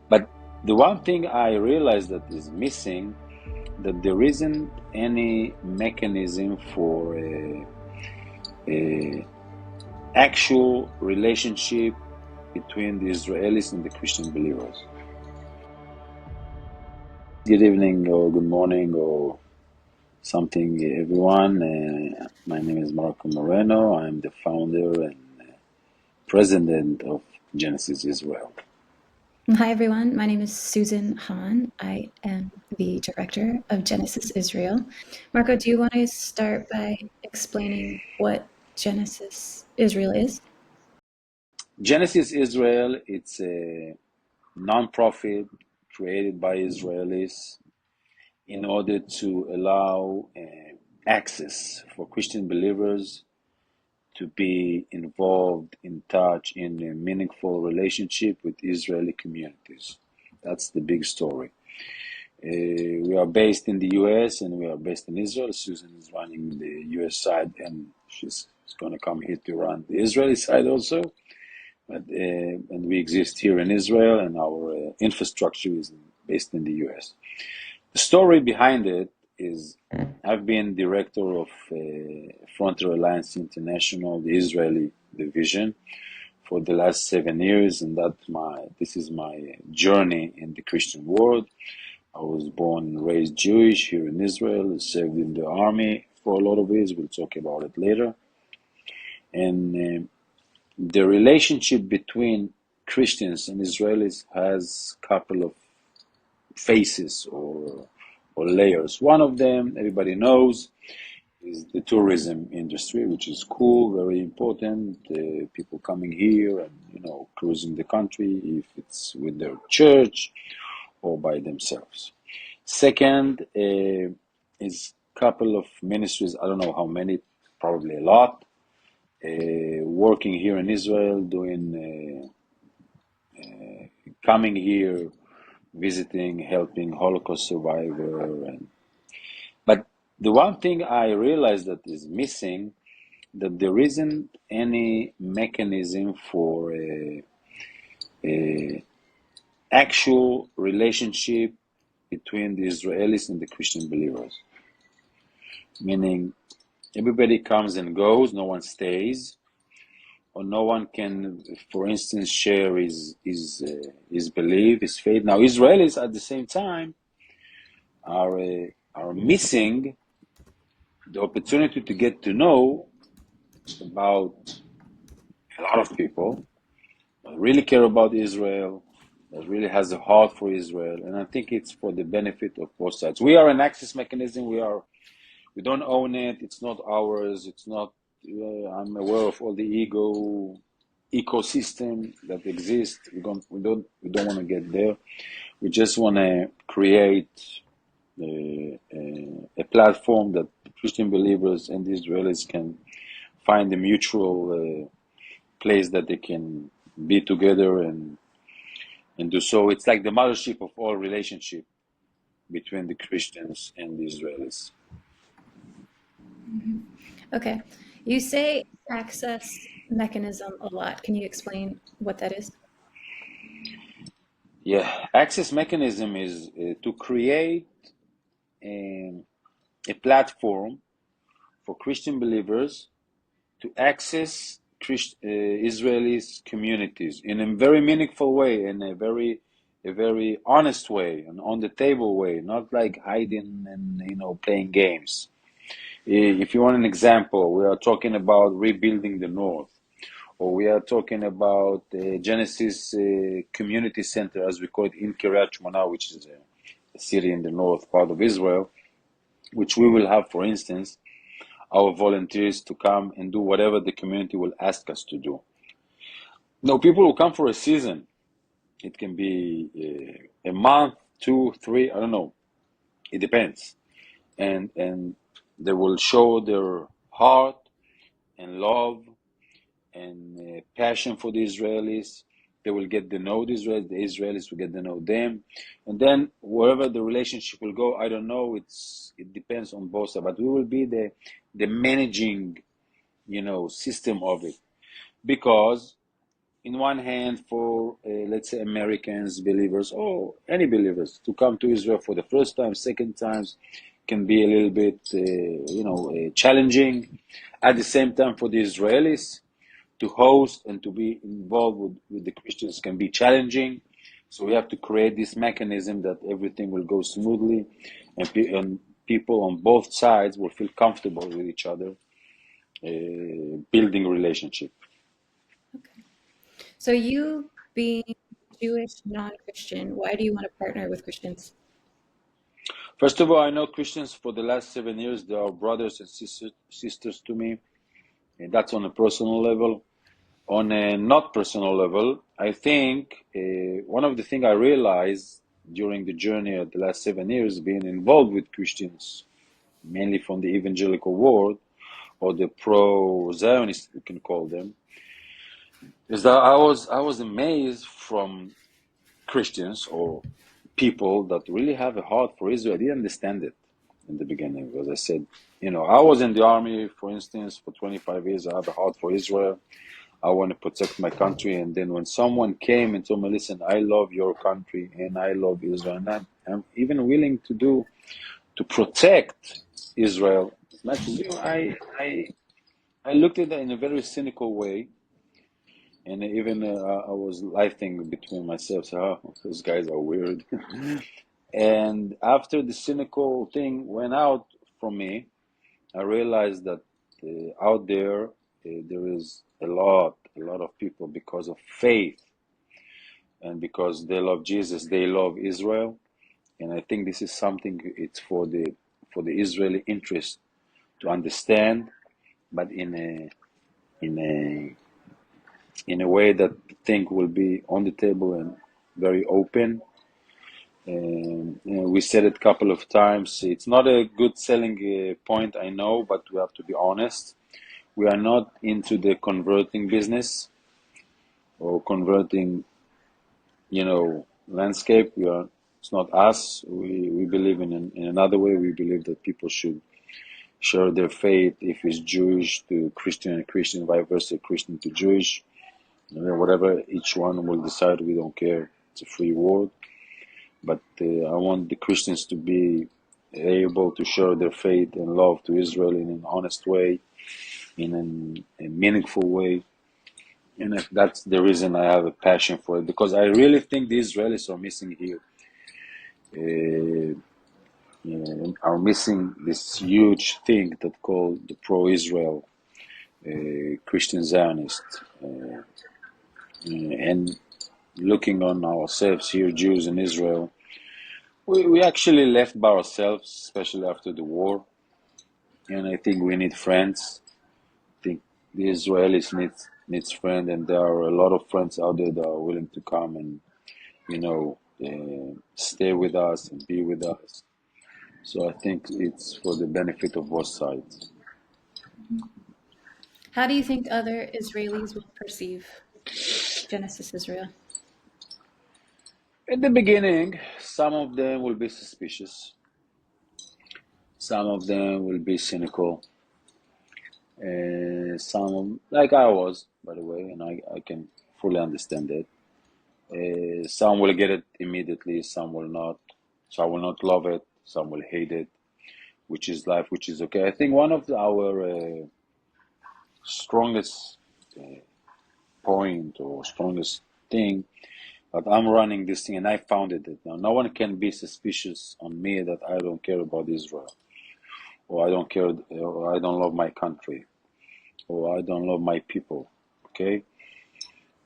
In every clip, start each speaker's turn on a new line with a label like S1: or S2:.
S1: But the one thing I realized that is missing, that there isn't any mechanism for a actual relationship between the Israelis and the Christian believers. Good evening or good morning or something, everyone. My name is Moreno. I'm the founder and president of Genesis Israel.
S2: Hi, everyone. My name is Susan Hahn. I am the director of Genesis Israel. Marco, do you want to start by explaining what Genesis Israel is?
S1: Genesis Israel, it's a non-profit created by Israelis in order to allow access for Christian believers to be involved, in touch, in a meaningful relationship with Israeli communities. That's the big story. We are based in the US and we are based in Israel. Susan is running the US side and she's going to come here to run the Israeli side also. And we exist here in Israel and our infrastructure is based in the US. The story behind it is I've been director of Frontier Alliance International, the Israeli division, for the last 7 years, and this is my journey in the Christian world. I was born and raised Jewish here in Israel, served in the army for a lot of years. We'll talk about it later. And the relationship between Christians and Israelis has a couple of faces or layers. One of them, everybody knows, is the tourism industry, which is cool, very important. People coming here and cruising the country, if it's with their church or by themselves. Second is a couple of ministries. I don't know how many, probably a lot, working here in Israel, doing coming here, visiting, helping Holocaust survivor. But the one thing I realized that is missing, that there isn't any mechanism for a actual relationship between the Israelis and the Christian believers. Meaning, everybody comes and goes, no one stays, or no one can, for instance, share his belief, his faith. Now, Israelis at the same time are missing the opportunity to get to know about a lot of people that really care about Israel, that really has a heart for Israel, and I think it's for the benefit of both sides. We are an access mechanism. We don't own it. It's not ours. It's not. I'm aware of all the ecosystem that exists. We don't want to get there. We just want to create a platform that Christian believers and the Israelis can find a mutual place that they can be together and do so. It's like the mothership of all relationship between the Christians and the Israelis.
S2: Okay. You say access mechanism a lot. Can you explain what that is?
S1: Yeah, access mechanism is to create a, a platform for Christian believers to access Israelis communities in a very meaningful way, in a very honest way, an on the table way, not like hiding and playing games. If you want an example, we are talking about rebuilding the North, or we are talking about Genesis Community Center, as we call it, in Kiryat Shmona, which is a city in the north part of Israel, which we will have, for instance, our volunteers to come and do whatever the community will ask us to do. Now, people will come for a season. It can be a month, 2, 3, I don't know. It depends. And they will show their heart and love and passion for the Israelis. They will get to know the Israelis will get to know them. And then wherever the relationship will go, I don't know, it depends on both sides. But we will be the managing, system of it. Because in one hand for let's say Americans, believers, or any believers to come to Israel for the first time, second times can be a little bit challenging. At the same time, for the Israelis to host and to be involved with the Christians can be challenging. So we have to create this mechanism that everything will go smoothly, and people on both sides will feel comfortable with each other, building a relationship.
S2: Okay. So you being Jewish, non-Christian, why do you want to partner with Christians?
S1: First of all, I know Christians for the last 7 years. They are brothers and sisters to me, and that's on a personal level. On a not personal level, I think one of the things I realized during the journey of the last 7 years, being involved with Christians, mainly from the evangelical world or the pro-Zionists, we can call them, is that I was amazed from Christians or people that really have a heart for Israel. I didn't understand it in the beginning because I said, I was in the army, for instance, for 25 years. I have a heart for Israel. I want to protect my country. And then when someone came and told me, listen, I love your country and I love Israel, and I'm even willing to protect Israel as much as you, I looked at it in a very cynical way. And even I was laughing between myself, so, those guys are weird. And after the cynical thing went out from me, I realized that out there, there is a lot of people because of faith and because they love Jesus, they love Israel. And I think this is something it's for the Israeli interest to understand, but in a way that thing will be on the table and very open. And we said it a couple of times. It's not a good selling point, I know, but we have to be honest. We are not into the converting business or converting, landscape. It's not us. We believe in another way. We believe that people should share their faith. If it's Jewish to Christian and Christian, vice versa, Christian to Jewish. Whatever each one will decide, we don't care. It's a free world. But I want the Christians to be able to share their faith and love to Israel in an honest way, in a meaningful way. And that's the reason I have a passion for it, because I really think the Israelis are missing here. Are missing this huge thing that called the pro-Israel Christian Zionist. And looking on ourselves here, Jews in Israel, we actually left by ourselves, especially after the war. And I think we need friends. I think the Israelis needs friends, and there are a lot of friends out there that are willing to come and stay with us and be with us. So I think it's for the benefit of both sides.
S2: How do you think other Israelis will perceive Genesis Israel?
S1: In the beginning, some of them will be suspicious. Some of them will be cynical. Some, like I was, by the way, and I can fully understand it. Some will get it immediately, some will not. Some will not love it, some will hate it, which is life, which is okay. I think one of our strongest point or strongest thing that I'm running this thing, and I founded it. Now, no one can be suspicious on me that I don't care about Israel, or I don't care, or I don't love my country, or I don't love my people. Okay,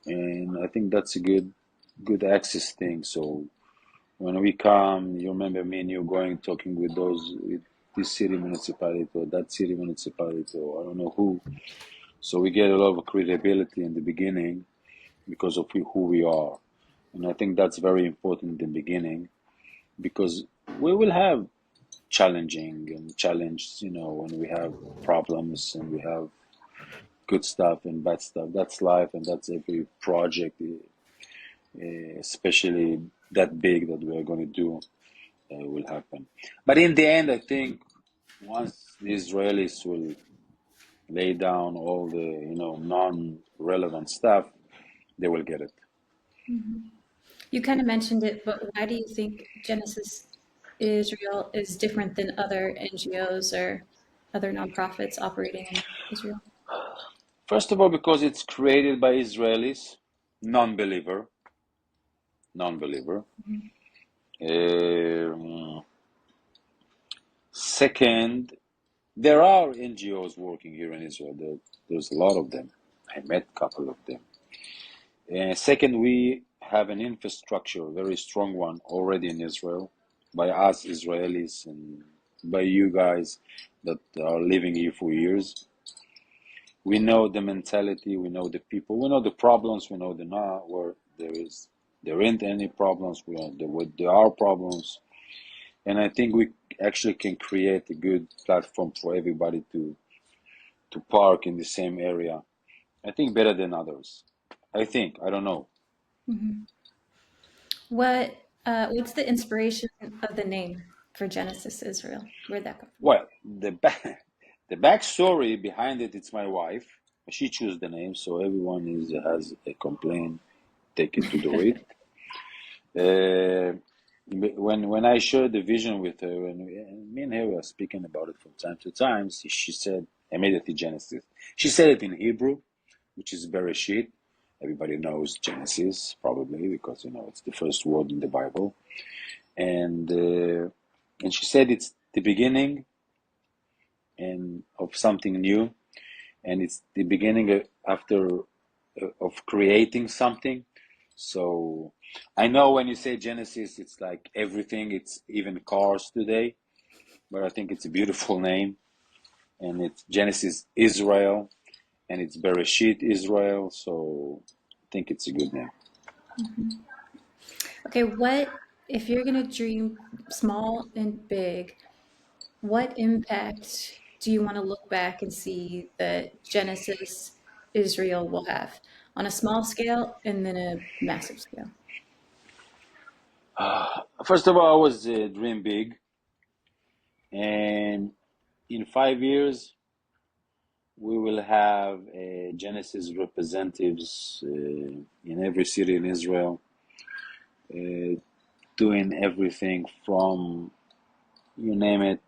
S1: and I think that's a good access thing. So when we come, you remember me and you going talking with this city municipality or that city municipality or I don't know who. So we get a lot of credibility in the beginning because of who we are. And I think that's very important in the beginning because we will have when we have problems and we have good stuff and bad stuff. That's life and that's every project, especially that big that we are going to do will happen. But in the end, I think once the Israelis will lay down all the non-relevant stuff,
S2: Mhm.
S1: they will get it.
S2: Mhm. You kind of mentioned it, but why do you think Genesis Israel is different than other NGOs or other nonprofits operating in Israel?
S1: First of all, because it's created by Israelis, non-believer, non-believer.
S2: Mhm.
S1: Um, Second, there are NGOs working here in Israel. There's a lot of them. I met a couple of them. Second, we have an infrastructure, a very strong one, already in Israel, by us Israelis and by you guys that are living here for years. We know the mentality, we know the people, we know the problems, we know the not where there ain't any problems, we know where there are problems, and I think we actually can create a good platform for everybody to park in the same area. I think better than others. I think I don't know.
S2: Mhm. What's the inspiration of the name for Genesis Israel? Where'd that come from?
S1: Well, the backstory behind it, it's my wife. She chose the name, so everyone has a complaint. Take it to the read. Uh, when I shared the vision with her, and me and her were speaking about it from time to time, she said immediately Genesis. She said it in Hebrew, which is Bereshit. Everybody knows Genesis probably because it's the first word in the Bible, and uh, and she said it's the beginning and of something new, and it's the beginning after of creating something. So I know when you say Genesis, it's like everything. It's even cars today, but I think it's a beautiful name, and it's Genesis Israel, and it's Bereshit Israel. So I think it's a good name.
S2: Mhm. Okay, if you're going to dream small and big, what impact do you want to look back and see that Genesis Israel will have on a small scale and then a massive scale?
S1: First of all, I was dream big, and in 5 years we will have Genesis representatives in every city in Israel, uh, doing everything from you name it.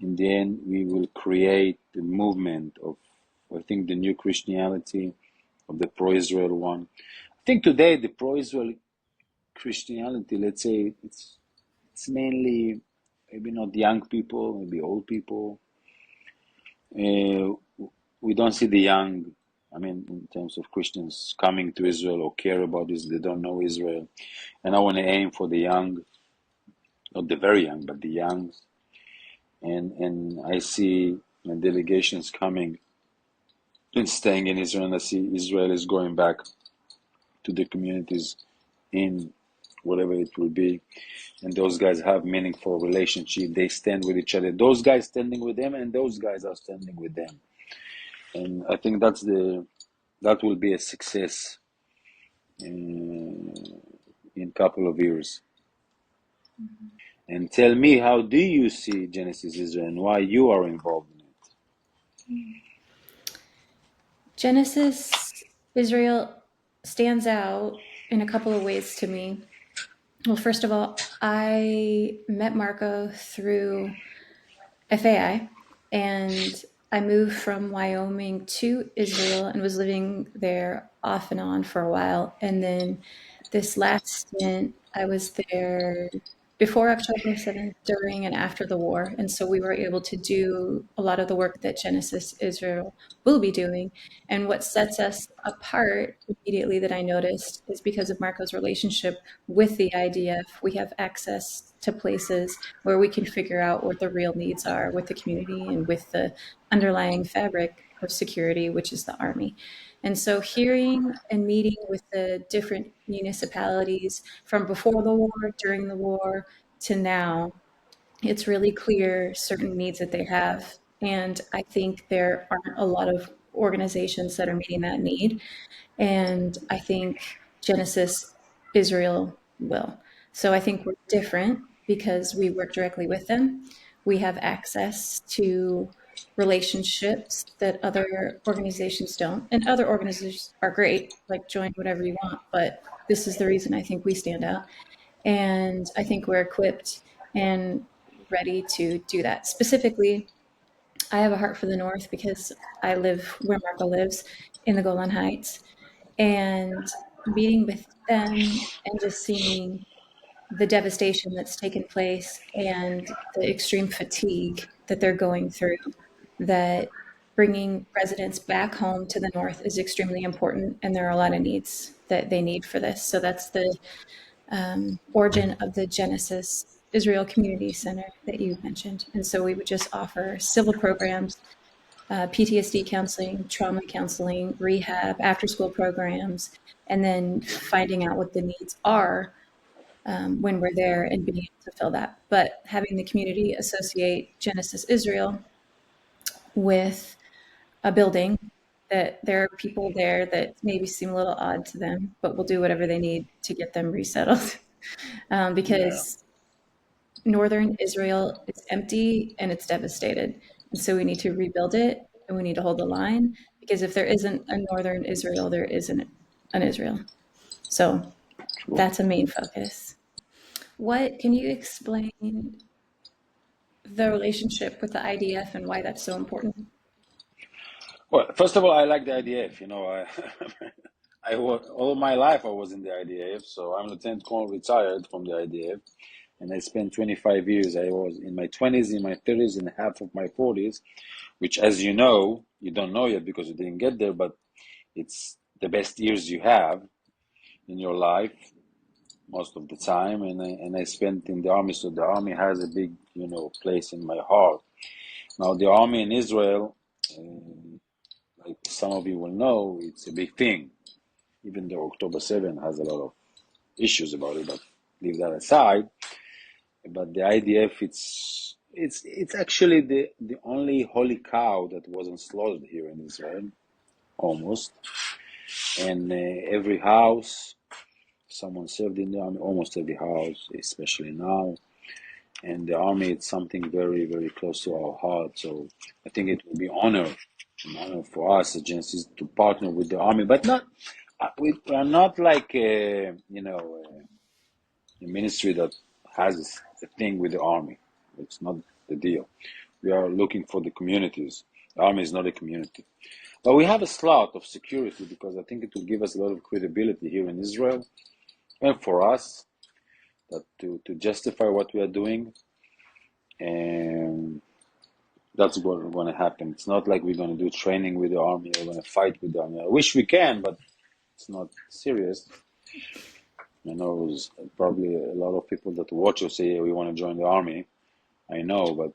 S1: In the end, we will create the movement of, I think, the new Christianity, of the pro-Israel one. I think today the pro-Israel Christianity, let's say, it's mainly maybe not young people, maybe old people. Uh, we don't see the young. I mean, in terms of Christians coming to Israel or care about this, they don't know Israel. And I want to aim for the young, not the very young, but the young. And I see delegations coming and staying in Israel. And I see Israel is going back to the communities in whatever it will be. And those guys have meaningful relationship. They stand with each other. Those guys standing with them, and those guys are standing with them. And I think that will be a success in a couple of years. And tell me, how do you see Genesis Israel and why you are involved in it?
S2: Mhm. Genesis Israel stands out in a couple of ways to me. Well, first of all, I met Marco through FAI, and I moved from Wyoming to Israel and was living there off and on for a while. And then this last stint, I was there before October 7th, during and after the war. And so we were able to do a lot of the work that Genesis Israel will be doing. And what sets us apart immediately that I noticed is because of Marco's relationship with the IDF. We have access to places where we can figure out what the real needs are with the community and with the underlying fabric of security, which is the Army. And so, hearing and meeting with the different municipalities from before the war, during the war, to now, it's really clear certain needs that they have. And I think there aren't a lot of organizations that are meeting that need. And I think Genesis Israel will. So I think we're different because we work directly with them. We have access to relationships that other organizations don't. And other organizations are great, like join whatever you want, but this is the reason I think we stand out. And I think we're equipped and ready to do that. Specifically, I have a heart for the North because I live where Marco lives in the Golan Heights. And meeting with them and just seeing the devastation that's taken place and the extreme fatigue that they're going through, that bringing residents back home to the North is extremely important. And there are a lot of needs that they need for this. So that's the origin of the Genesis Israel Community Center that you mentioned. And so we would just offer civil programs, PTSD counseling, trauma counseling, rehab, after school programs, and then finding out what the needs are when we're there and being able to fill that. But having the community associate Genesis Israel with a building, that there are people there that maybe seem a little odd to them, but will do whatever they need to get them resettled.
S1: Yeah,
S2: Because northern Israel is empty and it's devastated. And so we need to rebuild it and we need to hold the line, because if there isn't a northern Israel, there isn't an Israel. So
S1: true.
S2: that's a main focus. What can you explain the relationship with the IDF and why that's so important?
S1: Well, first of all, I like the IDF. All my life I was in the IDF, so I'm Lieutenant Colonel retired from the IDF, and I spent 25 years. I was in my 20s, in my 30s, and half of my 40s, which, as you know, you don't know yet because you didn't get there, but it's the best years you have in your life most of the time. And I spent in the army, so the army has a big, place in my heart. Now, the army in Israel, like some of you will know, it's a big thing. Even though October 7 has a lot of issues about it, but leave that aside. But the IDF, it's actually the only holy cow that wasn't slaughtered here in Israel, almost. And every house, someone served in the army, almost every house, especially now. And the army, it's something very, very close to our heart. So I think it will be an honor for us as Genesis to partner with the army, but not. We are not like a ministry that has a thing with the army. It's not the deal. We are looking for the communities. The army is not a community. But we have a slot of security because I think it will give us a lot of credibility here in Israel and for us that to justify what we are doing. And that's what's going to happen. It's not like we're going to do training with the army or going to fight with the army. I wish we can, but it's not serious. I know there's probably a lot of people that watch us say we want to join the army. I know, but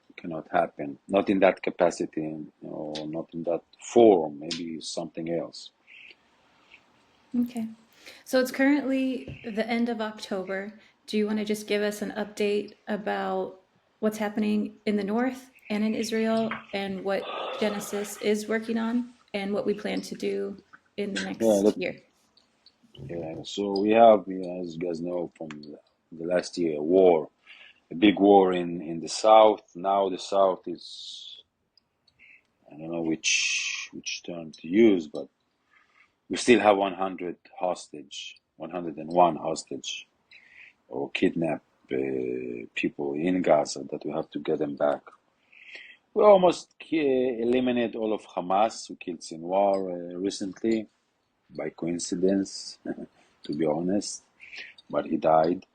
S1: it cannot happen. Not in that capacity, or not in that form. Maybe something else.
S2: Okay. So it's currently the end of October. Do you want to just give us an update about what's happening in the North and in Israel and what Genesis is working on and what we plan to do in the
S1: Yeah,
S2: next year?
S1: yeah. So we have, as you guys know, from the last year, a war, a big war in the south. Now the south is, I don't know which term to use, but we still have 101 hostage or kidnapped people in Gaza that we have to get them back. We almost eliminate all of Hamas, who killed Sinwar recently, by coincidence, to be honest, but he died.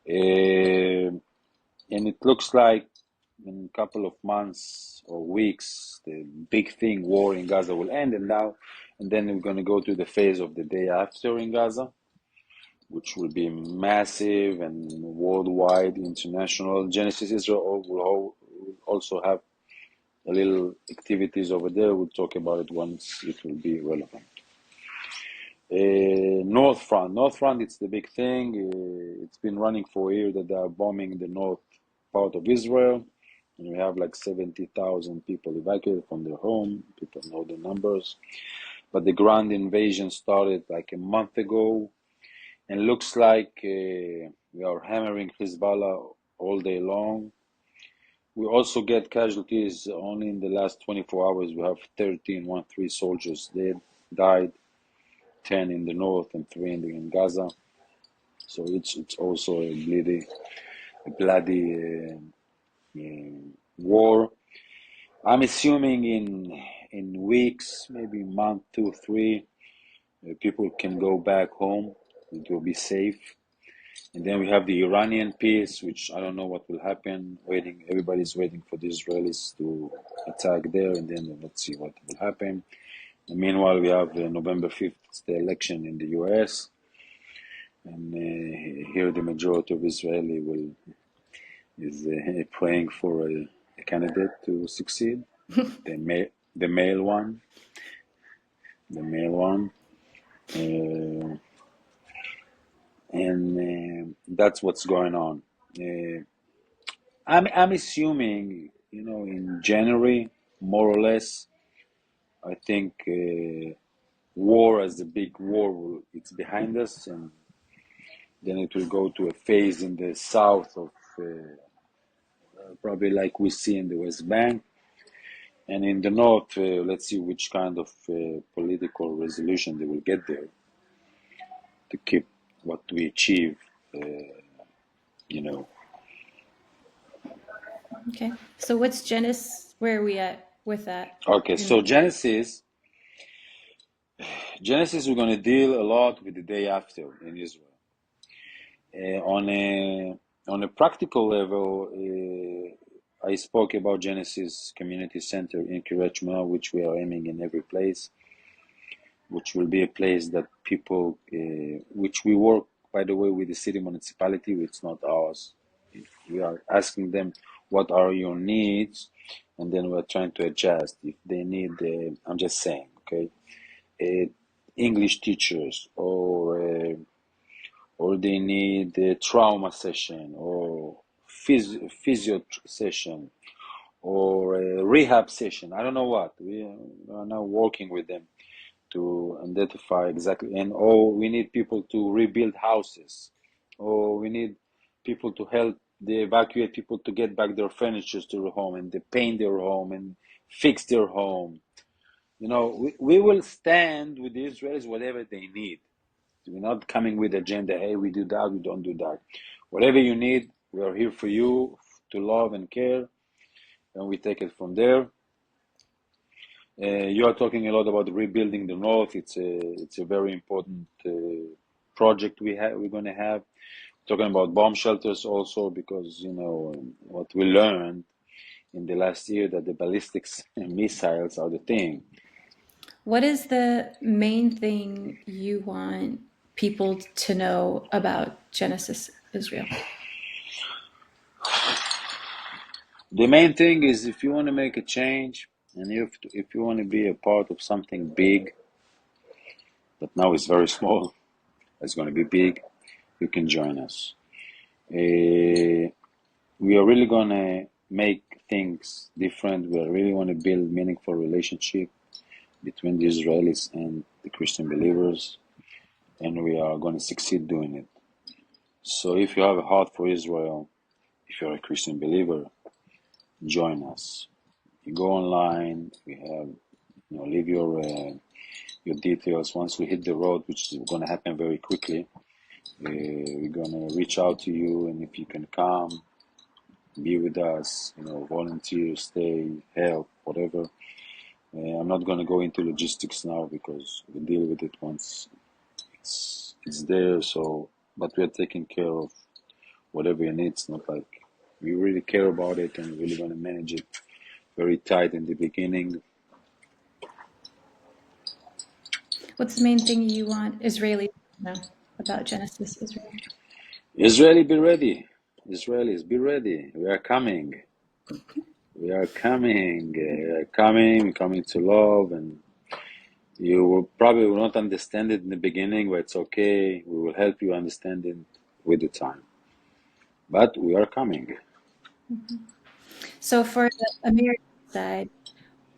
S1: And it looks like in a couple of months or weeks, the big thing, war in Gaza, will end, and then we're going to go to the phase of the day after in Gaza, which will be massive and worldwide, international. Genesis Israel will also have a little activities over there. We'll talk about it once it will be relevant. North Front, it's the big thing. It's been running for a year that they are bombing the north part of Israel. And we have like 70,000 people evacuated from their home. People know the numbers. But the ground invasion started like a month ago. And looks like we are hammering Hezbollah all day long. We also get casualties. Only in the last 24 hours, we have 13 soldiers dead, died, 10 in the north and 3 in Gaza. So it's also a bloody war. I'm assuming in weeks, maybe month, 2, 3, people can go back home. It will be safe. And then we have the Iranian peace, which I don't know what will happen. Everybody's waiting for the Israelis to attack there, and then let's see what will happen. And meanwhile, we have November 5th, it's the election in the U.S., and here the majority of Israeli will is praying for a candidate to succeed, the male one, the male one, uh, and that's what's going on. Uh, I'm assuming, in January, more or less. I think war as the big war, it's behind us, and then it will go to a phase in the south of probably like we see in the West Bank, and in the north. Let's see which kind of political resolution they will get there to keep what we achieve. You know.
S2: Okay. So what's Genesis? Where are we at with that?
S1: Okay,
S2: In
S1: so Genesis, we're going to deal a lot with the day after in Israel. On a practical level, I spoke about Genesis Community Center in Kiryat Shema, which we are aiming in every place, which will be a place that people, which we work, by the way, with the city municipality. It's not ours. We are asking them, what are your needs? And then we're trying to adjust. If they need, I'm just saying, okay, uh, English teachers, or they need a trauma session, or physio session, or a rehab session. I don't know what. We are now working with them to identify exactly. And we need people to rebuild houses, or we need people to help the evacuate people to get back their furniture to their home, and they paint their home and fix their home. We will stand with the Israelis whatever they need. We're not coming with agenda. Hey, we do that, we don't do that. Whatever you need, we are here for you to love and care, and we take it from there. You are talking a lot about rebuilding the north. It's a very important project we're going to have. Talking about bomb shelters also, because what we learned in the last year, that the ballistics missiles are the thing.
S2: what is the main thing you want people to know about Genesis Israel?
S1: The main thing is, if you want to make a change, and if you want to be a part of something big, but now it's very small, it's going to be big, you can join us. We are really going to make things different. We really want to build meaningful relationship between the Israelis and the Christian believers, and we are going to succeed doing it. So if you have a heart for Israel, if you're a Christian believer, join us. You go online. We have, leave your details. Once we hit the road, which is going to happen very quickly, we're going to reach out to you, and if you can come, be with us, volunteer, stay, help, whatever. I'm not going to go into logistics now, because we deal with it once it's there. So, but we are taking care of whatever you need. It's not like we really care about it, and really going to manage it very tight in the beginning.
S2: What's the main thing you want Israelis to know about Genesis Israel?
S1: Israeli, be ready. Israelis, be ready. We are coming. We are coming. We are coming to love, and you will probably will not understand it in the beginning, but it's okay. We will help you understand it with the time. But we are coming.
S2: So for the American side,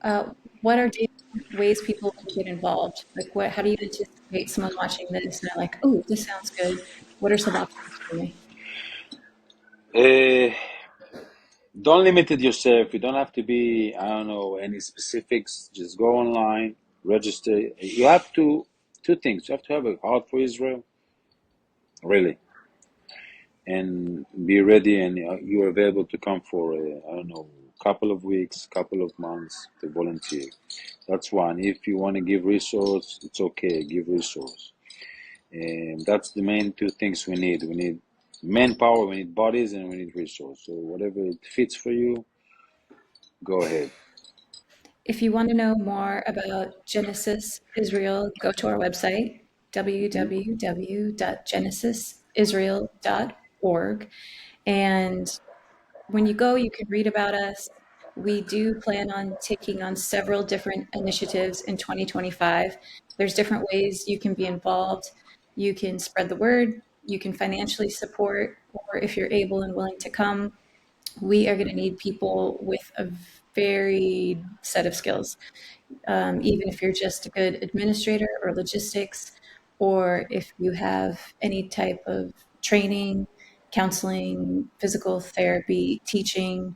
S2: uh, what are different ways people can get involved? Like, how do you anticipate someone watching this and they're like, "Oh, this sounds good. What are some options for me?"
S1: Uh, Don't limit it yourself. You don't have to be, I don't know, any specifics. Just go online, register. You have to, two things. You have to have a heart for Israel, really, and be ready, and you're available to come for, I don't know, couple of weeks, couple of months to volunteer. That's one. If you want to give resource, it's okay, give resource. And that's the main two things we need. We need manpower, we need bodies, and we need resource. So whatever it fits for you, go ahead.
S2: If you want to know more about Genesis Israel, go to our website,
S1: Mhm.
S2: www.genesisisrael.org. And when you go, you can read about us. We do plan on taking on several different initiatives in 2025. There's different ways you can be involved. You can spread the word, you can financially support, or if you're able and willing to come, we are going to need people with a varied set of skills. Even if you're just a good administrator or logistics, or if you have any type of training, counseling, physical therapy, teaching,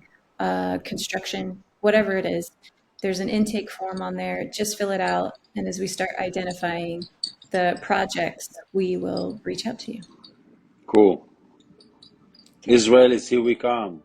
S2: construction, whatever it is, there's an intake form on there. Just fill it out. And as we start identifying the projects, we will reach out to you.
S1: Cool.
S2: Okay.
S1: Israel is here we come.